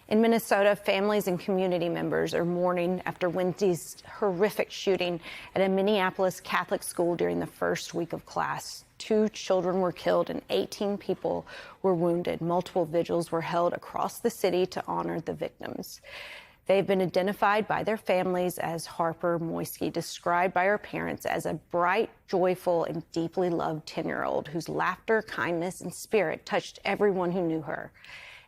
In Minnesota, families and community members are mourning after Wednesday's horrific shooting at a Minneapolis Catholic school during the first week of class. 2 children were killed and 18 people were wounded. Multiple vigils were held across the city to honor the victims. They've been identified by their families as Harper Moisky, described by her parents as a bright, joyful, and deeply loved 10-year-old whose laughter, kindness, and spirit touched everyone who knew her.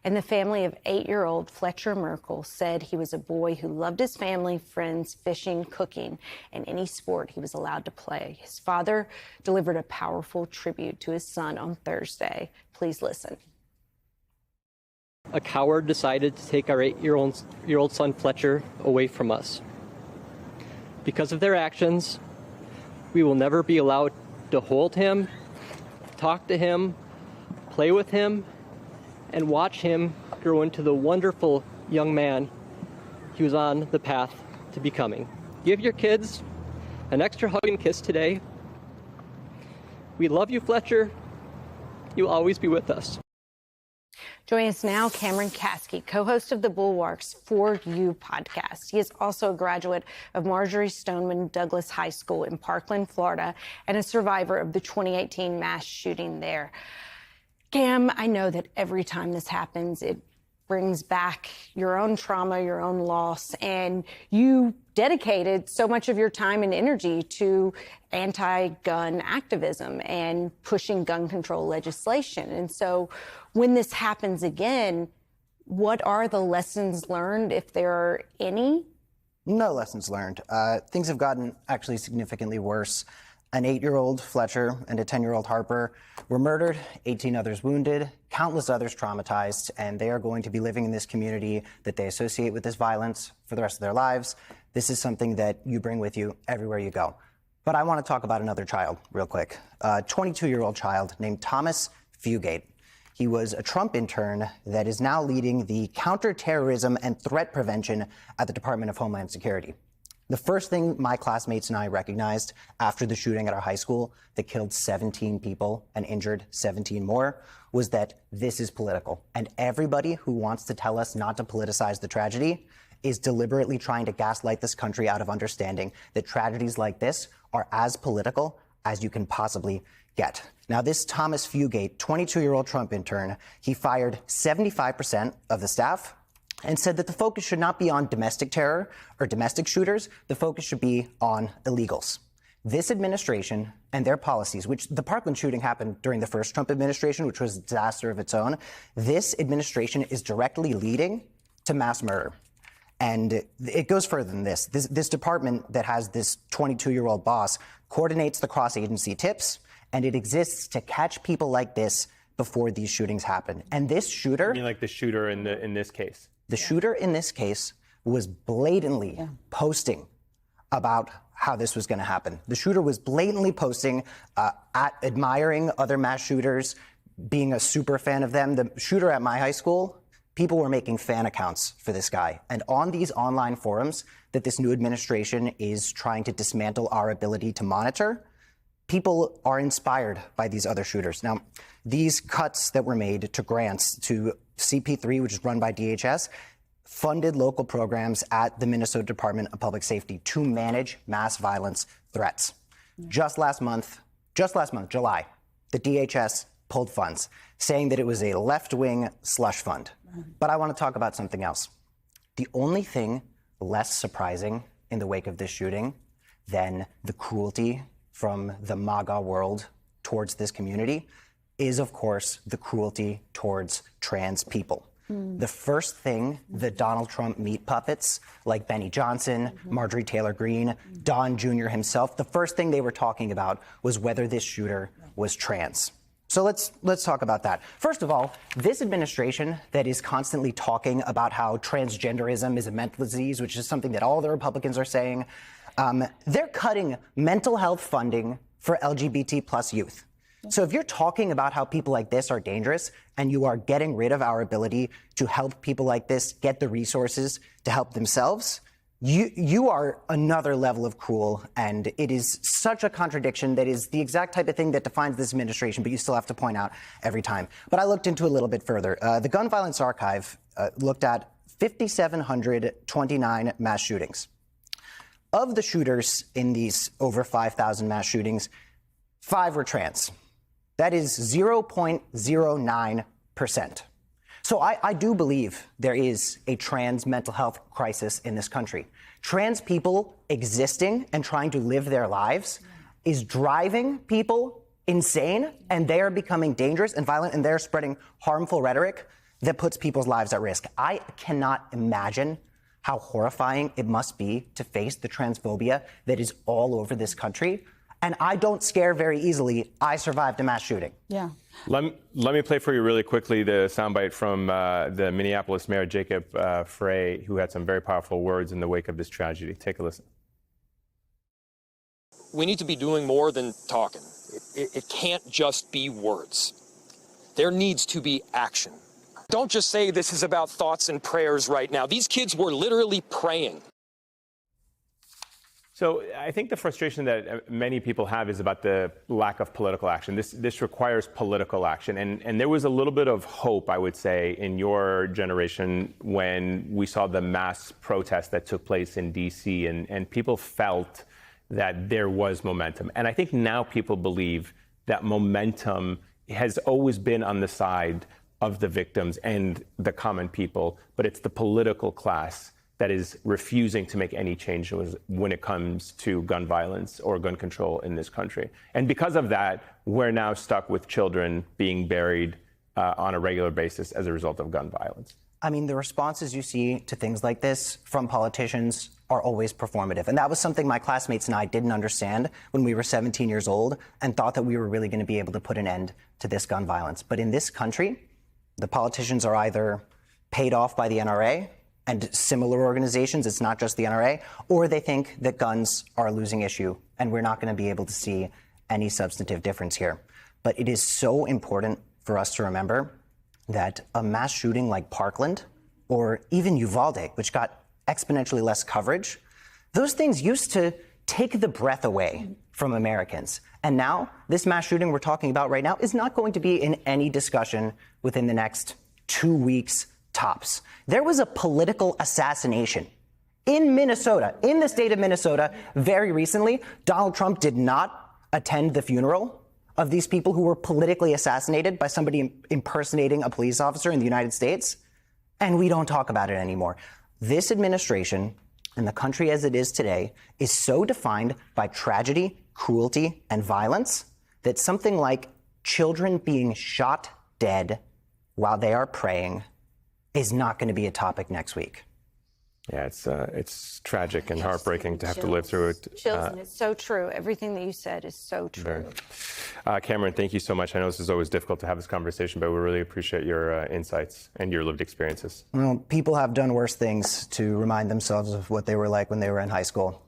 And the family of 8-year-old Fletcher Merkel said he was a boy who loved his family, friends, fishing, cooking, and any sport he was allowed to play. His father delivered a powerful tribute to his son on Thursday. Please listen. A coward decided to take our 8-year-old son Fletcher away from us. Because of their actions, we will never be allowed to hold him, talk to him, play with him, and watch him grow into the wonderful young man he was on the path to becoming. Give your kids an extra hug and kiss today. We love you, Fletcher. You'll always be with us. Joining us now, Cameron Kasky, co-host of the Bulwark's For You podcast. He is also a graduate of Marjory Stoneman Douglas High School in Parkland, Florida, and a survivor of the 2018 mass shooting there. Cam, I know that every time this happens, it brings back your own trauma, your own loss, and you dedicated so much of your time and energy to anti-gun activism and pushing gun control legislation. And so when this happens again, what are the lessons learned, if there are any? No lessons learned. Things have gotten actually significantly worse. An 8-year-old Fletcher and a 10-year-old Harper were murdered, 18 others wounded, countless others traumatized, and they are going to be living in this community that they associate with this violence for the rest of their lives. This is something that you bring with you everywhere you go. But I want to talk about another child real quick. A 22-year-old child named Thomas Fugate. He was a Trump intern that is now leading the counterterrorism and threat prevention at the Department of Homeland Security. The first thing my classmates and I recognized after the shooting at our high school that killed 17 people and injured 17 more was that this is political. And everybody who wants to tell us not to politicize the tragedy is deliberately trying to gaslight this country out of understanding that tragedies like this are as political as you can possibly get. Now, this Thomas Fugate, 22-year-old Trump intern, he fired 75% of the staff and said that the focus should not be on domestic terror or domestic shooters. The focus should be on illegals. This administration and their policies, which the Parkland shooting happened during the first Trump administration, which was a disaster of its own, this administration is directly leading to mass murder. And it goes further than this. This department that has this 22-year-old boss coordinates the cross-agency tips, and it exists to catch people like this before these shootings happen. And this shooter— You mean like the shooter in this case? The shooter in this case was blatantly posting about how this was going to happen. The shooter was blatantly posting, admiring other mass shooters, being a super fan of them. The shooter at my high school, people were making fan accounts for this guy. And on these online forums that this new administration is trying to dismantle our ability to monitor, people are inspired by these other shooters. Now, these cuts that were made to grants to CP3, which is run by DHS, funded local programs at the Minnesota Department of Public Safety to manage mass violence threats. Just last month, July, the DHS pulled funds, saying that it was a left-wing slush fund. But I want to talk about something else. The only thing less surprising in the wake of this shooting than the cruelty from the MAGA world towards this community is, of course, the cruelty towards trans people. The first thing the Donald Trump meat puppets like Benny Johnson, Marjorie Taylor Greene, Don Jr. himself, the first thing they were talking about was whether this shooter was trans. So let's talk about that. First of all, this administration that is constantly talking about how transgenderism is a mental disease, which is something that all the Republicans are saying, they're cutting mental health funding for LGBT plus youth. So if you're talking about how people like this are dangerous and you are getting rid of our ability to help people like this get the resources to help themselves, you are another level of cruel, and it is such a contradiction that is the exact type of thing that defines this administration, but you still have to point out every time. But I looked into it a little bit further. The Gun Violence Archive looked at 5,729 mass shootings. Of the shooters in these over 5,000 mass shootings, 5 were trans. That is 0.09%. So I do believe there is a trans mental health crisis in this country. Trans people existing and trying to live their lives is driving people insane, and they are becoming dangerous and violent, and they're spreading harmful rhetoric that puts people's lives at risk. I cannot imagine how horrifying it must be to face the transphobia that is all over this country. And I don't scare very easily. I survived a mass shooting. Yeah. Let me play for you really quickly the soundbite from the Minneapolis Mayor Jacob Frey, who had some very powerful words in the wake of this tragedy. Take a listen. We need to be doing more than talking. It can't just be words. There needs to be action. Don't just say this is about thoughts and prayers right now. These kids were literally praying. So I think the frustration that many people have is about the lack of political action. This requires political action. And there was a little bit of hope, I would say, in your generation when we saw the mass protest that took place in D.C. and people felt that there was momentum. And I think now people believe that momentum has always been on the side of the victims and the common people, but it's the political class that is refusing to make any changes when it comes to gun violence or gun control in this country. And because of that, we're now stuck with children being buried on a regular basis as a result of gun violence. I mean, the responses you see to things like this from politicians are always performative. And that was something my classmates and I didn't understand when we were 17 years old and thought that we were really going to be able to put an end to this gun violence. But in this country, the politicians are either paid off by the NRA and similar organizations, it's not just the NRA, or they think that guns are a losing issue and we're not going to be able to see any substantive difference here. But it is so important for us to remember that a mass shooting like Parkland or even Uvalde, which got exponentially less coverage, those things used to take the breath away from Americans. And now, this mass shooting we're talking about right now is not going to be in any discussion within the next 2 weeks tops. There was a political assassination in Minnesota, in the state of Minnesota, very recently. Donald Trump did not attend the funeral of these people who were politically assassinated by somebody impersonating a police officer in the United States, and we don't talk about it anymore. This administration and the country as it is today is so defined by tragedy, cruelty, and violence that something like children being shot dead while they are praying is not going to be a topic next week. Yeah, it's tragic and heartbreaking to have to live through it. Chills, and it's so true. Everything that you said is so true. Cameron, thank you so much. I know this is always difficult to have this conversation, but we really appreciate your insights and your lived experiences. Well, people have done worse things to remind themselves of what they were like when they were in high school.